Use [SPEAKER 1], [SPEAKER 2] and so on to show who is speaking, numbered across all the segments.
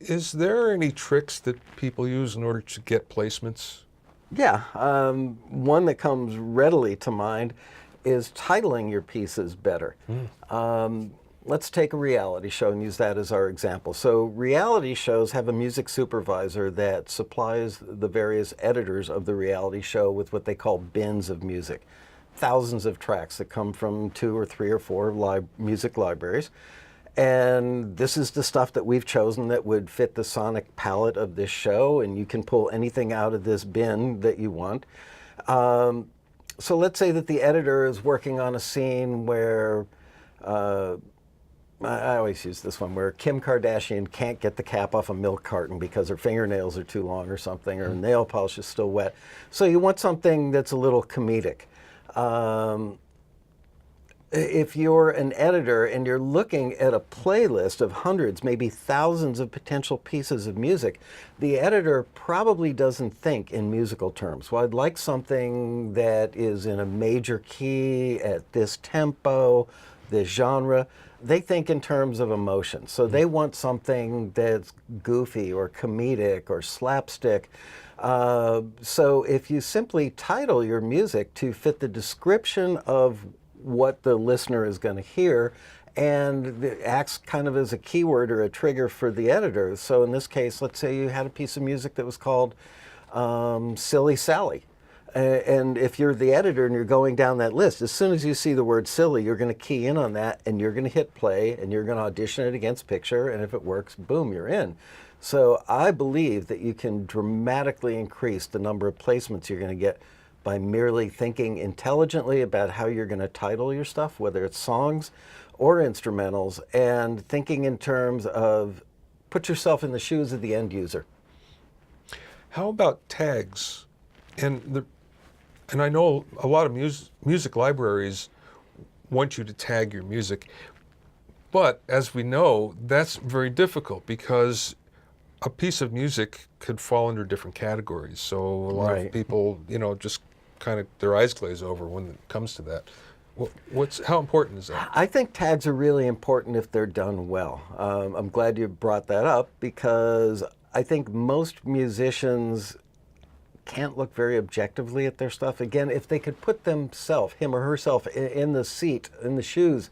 [SPEAKER 1] Is there any tricks that people use in order to get placements?
[SPEAKER 2] Yeah, one that comes readily to mind is titling your pieces better. Let's take a reality show and use that as our example. So reality shows have a music supervisor that supplies the various editors of the reality show with what they call bins of music. Thousands of tracks that come from 2 or 3 or 4 music libraries. And this is the stuff that we've chosen that would fit the sonic palette of this show, and you can pull anything out of this bin that you want. So let's say that the editor is working on a scene where, I always use this one, where Kim Kardashian can't get the cap off a milk carton because her fingernails are too long or something, or her nail polish is still wet. So you want something that's a little comedic. If you're an editor and you're looking at a playlist of hundreds, maybe thousands of potential pieces of music, the editor probably doesn't think in musical terms. Well, I'd like something that is in a major key at this tempo, this genre. They think in terms of emotion. So they want something that's goofy or comedic or slapstick. So if you simply title your music to fit the description of what the listener is going to hear, and it acts kind of as a keyword or a trigger for the editor. So in this case, let's say you had a piece of music that was called Silly Sally. And if you're the editor and you're going down that list, as soon as you see the word silly, you're going to key in on that, and you're going to hit play, and you're going to audition it against picture, and if it works, boom, you're in. So I believe that you can dramatically increase the number of placements you're going to get by merely thinking intelligently about how you're going to title your stuff, whether it's songs or instrumentals, and thinking in terms of put yourself in the shoes of the end user.
[SPEAKER 1] How about tags? And I know a lot of music libraries want you to tag your music, but as we know, that's very difficult because a piece of music could fall under different categories. So a lot of people, just kind of their eyes glaze over when it comes to that. How important is that?
[SPEAKER 2] I think tags are really important if they're done well. I'm glad you brought that up because I think most musicians can't look very objectively at their stuff. Again, if they could put themselves, him or herself, in the seat, in the shoes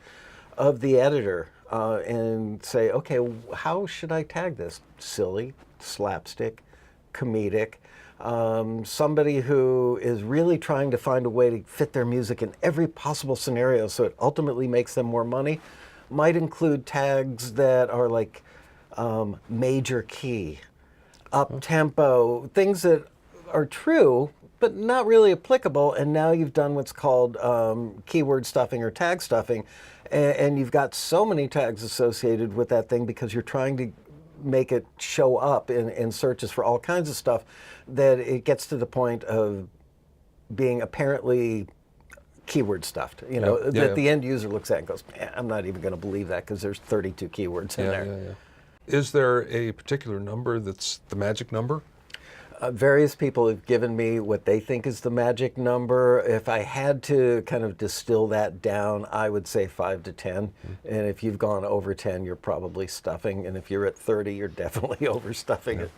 [SPEAKER 2] of the editor and say, okay, how should I tag this? Silly, slapstick, comedic. Somebody who is really trying to find a way to fit their music in every possible scenario so it ultimately makes them more money might include tags that are like major key, up-tempo, things that are true but not really applicable, and now you've done what's called keyword stuffing or tag stuffing, and you've got so many tags associated with that thing because you're trying to make it show up in searches for all kinds of stuff that it gets to the point of being apparently keyword stuffed, that the end user looks at and goes, man, I'm not even going to believe that because there's 32 keywords in there.
[SPEAKER 1] Is there a particular number that's the magic number?
[SPEAKER 2] Various people have given me what they think is the magic number. If I had to kind of distill that down, I would say 5 to 10. And if you've gone over 10, you're probably stuffing. And if you're at 30, you're definitely overstuffing it.